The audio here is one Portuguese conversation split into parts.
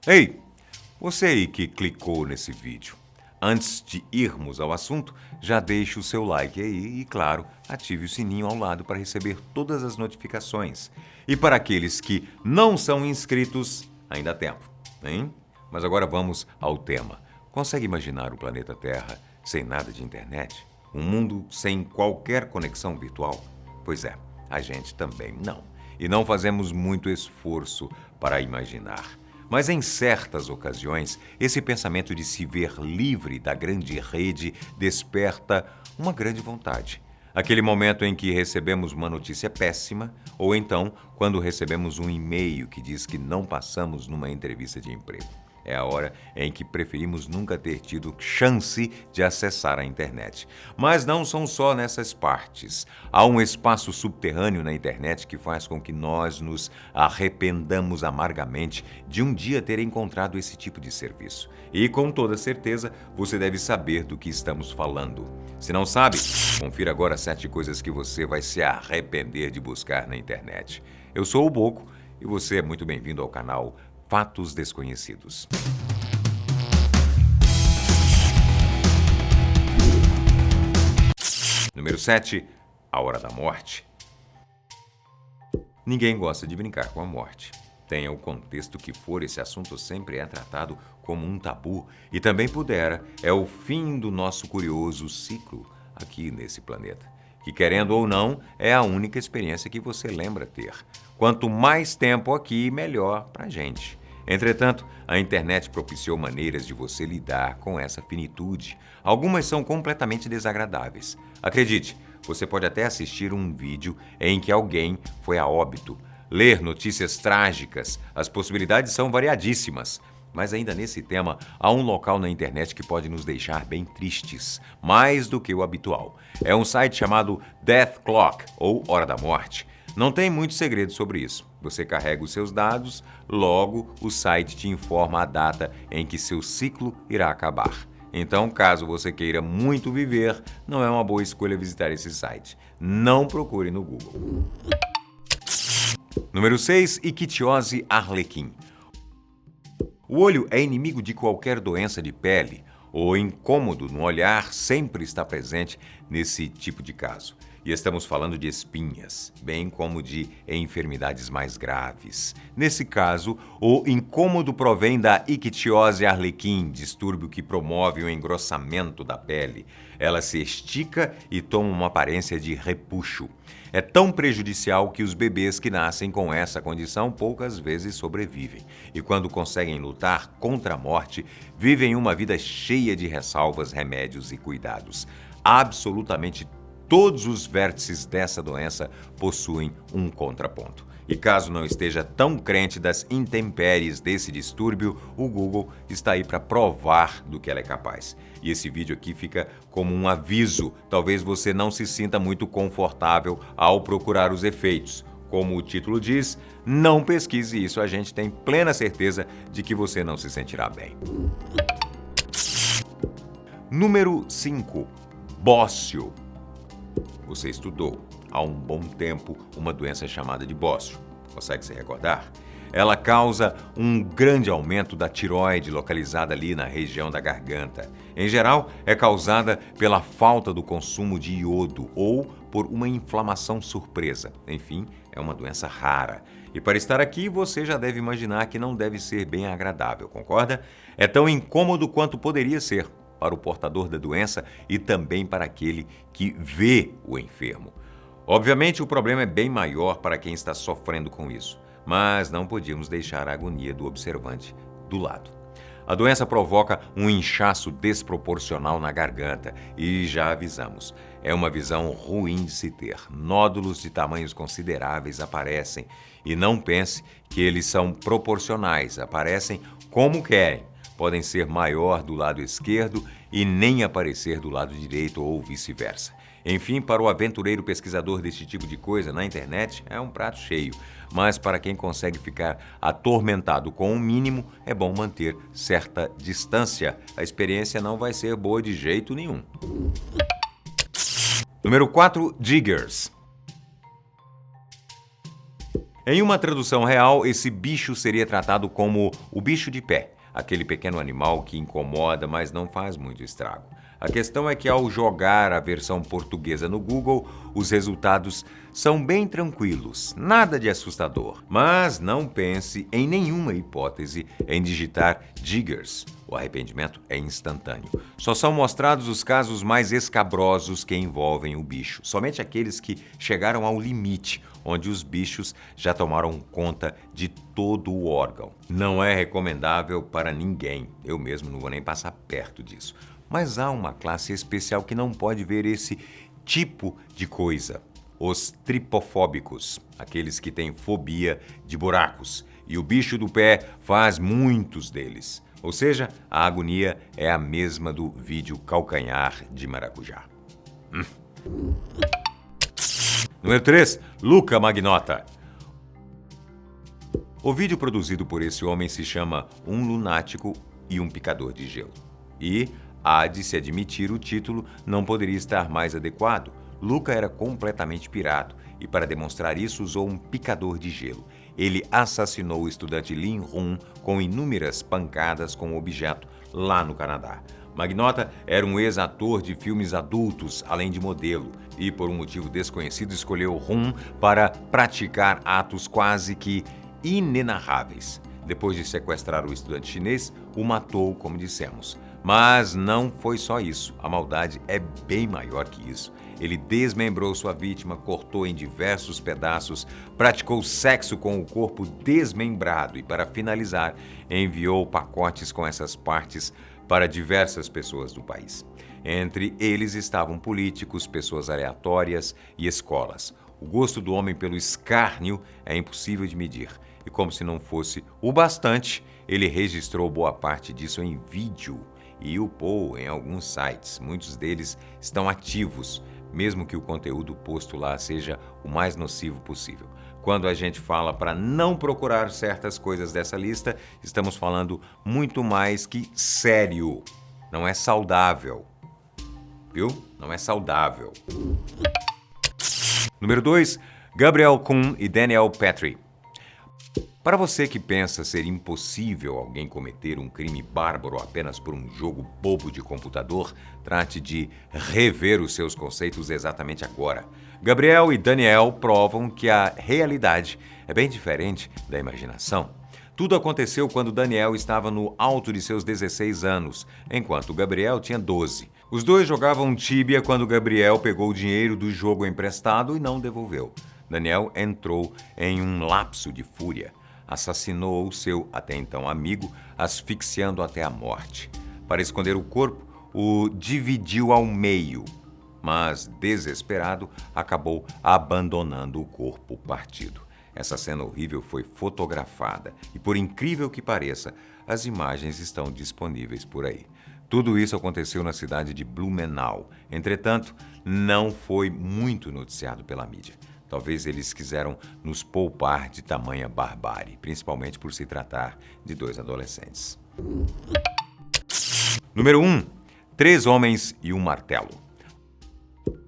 Ei, você aí que clicou nesse vídeo. Antes de irmos ao assunto, já deixe o seu like aí e, claro, ative o sininho ao lado para receber todas as notificações. E para aqueles que não são inscritos, ainda há tempo, hein? Mas agora vamos ao tema. Consegue imaginar o planeta Terra sem nada de internet? Um mundo sem qualquer conexão virtual? Pois é, a gente também não. E não fazemos muito esforço para imaginar. Mas em certas ocasiões, esse pensamento de se ver livre da grande rede desperta uma grande vontade. Aquele momento em que recebemos uma notícia péssima, ou então quando recebemos um e-mail que diz que não passamos numa entrevista de emprego. É a hora em que preferimos nunca ter tido chance de acessar a internet. Mas não são só nessas partes. Há um espaço subterrâneo na internet que faz com que nós nos arrependamos amargamente de um dia ter encontrado esse tipo de serviço. E com toda certeza, você deve saber do que estamos falando. Se não sabe, confira agora 7 coisas que você vai se arrepender de buscar na internet. Eu sou o Boco e você é muito bem-vindo ao canal Fatos Desconhecidos. Número 7. A hora da morte. Ninguém gosta de brincar com a morte. Tenha o contexto que for, esse assunto sempre é tratado como um tabu e também pudera, é o fim do nosso curioso ciclo aqui nesse planeta. Que, querendo ou não, é a única experiência que você lembra ter. Quanto mais tempo aqui, melhor pra gente. Entretanto, a internet propiciou maneiras de você lidar com essa finitude. Algumas são completamente desagradáveis. Acredite, você pode até assistir um vídeo em que alguém foi a óbito, ler notícias trágicas, as possibilidades são variadíssimas. Mas ainda nesse tema, há um local na internet que pode nos deixar bem tristes, mais do que o habitual. É um site chamado Death Clock, ou Hora da Morte. Não tem muito segredo sobre isso. Você carrega os seus dados, logo o site te informa a data em que seu ciclo irá acabar. Então, caso você queira muito viver, não é uma boa escolha visitar esse site. Não procure no Google. Número 6. Ictiose Arlequim. O olho é inimigo de qualquer doença de pele. O incômodo no olhar sempre está presente nesse tipo de caso. E estamos falando de espinhas, bem como de enfermidades mais graves. Nesse caso, o incômodo provém da ictiose arlequim, distúrbio que promove o engrossamento da pele. Ela se estica e toma uma aparência de repuxo. É tão prejudicial que os bebês que nascem com essa condição poucas vezes sobrevivem. E quando conseguem lutar contra a morte, vivem uma vida cheia de ressalvas, remédios e cuidados. Absolutamente todos os vértices dessa doença possuem um contraponto. E caso não esteja tão crente das intempéries desse distúrbio, o Google está aí para provar do que ela é capaz. E esse vídeo aqui fica como um aviso. Talvez você não se sinta muito confortável ao procurar os efeitos. Como o título diz, não pesquise isso, a gente tem plena certeza de que você não se sentirá bem. Número 5. Bócio. Você estudou há um bom tempo uma doença chamada de bócio. Consegue se recordar? Ela causa um grande aumento da tireoide localizada ali na região da garganta. Em geral, é causada pela falta do consumo de iodo ou por uma inflamação surpresa. Enfim, é uma doença rara. E para estar aqui, você já deve imaginar que não deve ser bem agradável, concorda? É tão incômodo quanto poderia ser para o portador da doença e também para aquele que vê o enfermo. Obviamente, o problema é bem maior para quem está sofrendo com isso, mas não podíamos deixar a agonia do observante do lado. A doença provoca um inchaço desproporcional na garganta e já avisamos, é uma visão ruim de se ter. Nódulos de tamanhos consideráveis aparecem e não pense que eles são proporcionais, aparecem como querem. Podem ser maior do lado esquerdo e nem aparecer do lado direito ou vice-versa. Enfim, para o aventureiro pesquisador desse tipo de coisa na internet, é um prato cheio. Mas para quem consegue ficar atormentado com o mínimo, é bom manter certa distância. A experiência não vai ser boa de jeito nenhum. Número 4. Jiggers. Em uma tradução real, esse bicho seria tratado como o bicho de pé, aquele pequeno animal que incomoda, mas não faz muito estrago. A questão é que ao jogar a versão portuguesa no Google, os resultados são bem tranquilos, nada de assustador. Mas não pense em nenhuma hipótese em digitar Jiggers. O arrependimento é instantâneo. Só são mostrados os casos mais escabrosos que envolvem o bicho, somente aqueles que chegaram ao limite, onde os bichos já tomaram conta de todo o órgão. Não é recomendável para ninguém, eu mesmo não vou nem passar perto disso. Mas há uma classe especial que não pode ver esse tipo de coisa. Os tripofóbicos, aqueles que têm fobia de buracos. E o bicho do pé faz muitos deles. Ou seja, a agonia é a mesma do vídeo calcanhar de maracujá. Número 3. Luca Magnotta. O vídeo produzido por esse homem se chama Um Lunático e um Picador de Gelo. E há de se admitir, o título não poderia estar mais adequado. Luca era completamente pirado e, para demonstrar isso, usou um picador de gelo. Ele assassinou o estudante Lin Hun com inúmeras pancadas com o objeto lá no Canadá. Magnotta era um ex-ator de filmes adultos, além de modelo, e por um motivo desconhecido escolheu Hun para praticar atos quase que inenarráveis. Depois de sequestrar o estudante chinês, o matou, como dissemos. Mas não foi só isso. A maldade é bem maior que isso. Ele desmembrou sua vítima, cortou em diversos pedaços, praticou sexo com o corpo desmembrado e, para finalizar, enviou pacotes com essas partes para diversas pessoas do país. Entre eles estavam políticos, pessoas aleatórias e escolas. O gosto do homem pelo escárnio é impossível de medir. E como se não fosse o bastante, ele registrou boa parte disso em vídeo e upou em alguns sites. Muitos deles estão ativos, mesmo que o conteúdo posto lá seja o mais nocivo possível. Quando a gente fala para não procurar certas coisas dessa lista, estamos falando muito mais que sério. Não é saudável. Viu? Não é saudável. Número 2, Gabriel Kuhn e Daniel Petrie. Para você que pensa ser impossível alguém cometer um crime bárbaro apenas por um jogo bobo de computador, trate de rever os seus conceitos exatamente agora. Gabriel e Daniel provam que a realidade é bem diferente da imaginação. Tudo aconteceu quando Daniel estava no alto de seus 16 anos, enquanto Gabriel tinha 12. Os dois jogavam tíbia quando Gabriel pegou o dinheiro do jogo emprestado e não devolveu. Daniel entrou em um lapso de fúria. Assassinou seu até então amigo, asfixiando até a morte. Para esconder o corpo, o dividiu ao meio, mas, desesperado, acabou abandonando o corpo partido. Essa cena horrível foi fotografada e, por incrível que pareça, as imagens estão disponíveis por aí. Tudo isso aconteceu na cidade de Blumenau. Entretanto, não foi muito noticiado pela mídia. Talvez eles quiseram nos poupar de tamanha barbárie, principalmente por se tratar de dois adolescentes. Número 1. 3 homens e um martelo.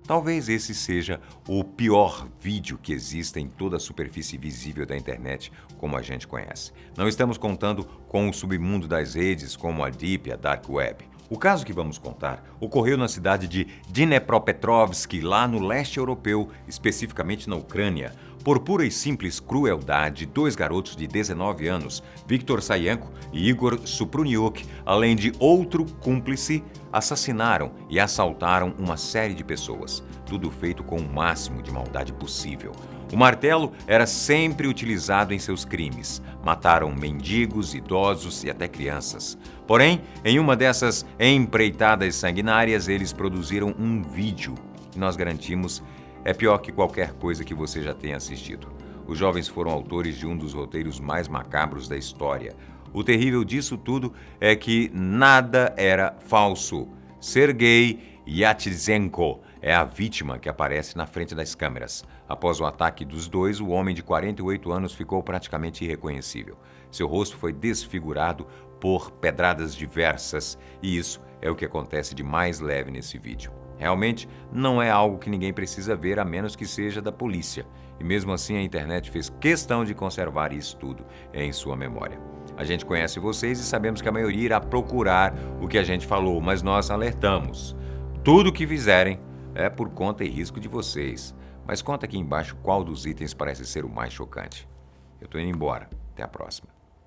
Talvez esse seja o pior vídeo que exista em toda a superfície visível da internet como a gente conhece. Não estamos contando com o submundo das redes como a Deep e a Dark Web. O caso que vamos contar ocorreu na cidade de Dnepropetrovsk, lá no leste europeu, especificamente na Ucrânia. Por pura e simples crueldade, 2 garotos de 19 anos, Viktor Sayenko e Igor Supruniuk, além de outro cúmplice, assassinaram e assaltaram uma série de pessoas. Tudo feito com o máximo de maldade possível. O martelo era sempre utilizado em seus crimes. Mataram mendigos, idosos e até crianças. Porém, em uma dessas empreitadas sanguinárias, eles produziram um vídeo que nós garantimos é pior que qualquer coisa que você já tenha assistido. Os jovens foram autores de um dos roteiros mais macabros da história. O terrível disso tudo é que nada era falso. Sergei Yatsenko é a vítima que aparece na frente das câmeras. Após o ataque dos dois, o homem de 48 anos ficou praticamente irreconhecível. Seu rosto foi desfigurado por pedradas diversas, e isso é o que acontece de mais leve nesse vídeo. Realmente não é algo que ninguém precisa ver, a menos que seja da polícia. E mesmo assim a internet fez questão de conservar isso tudo em sua memória. A gente conhece vocês e sabemos que a maioria irá procurar o que a gente falou, mas nós alertamos. Tudo o que fizerem é por conta e risco de vocês. Mas conta aqui embaixo qual dos itens parece ser o mais chocante. Eu tô indo embora. Até a próxima.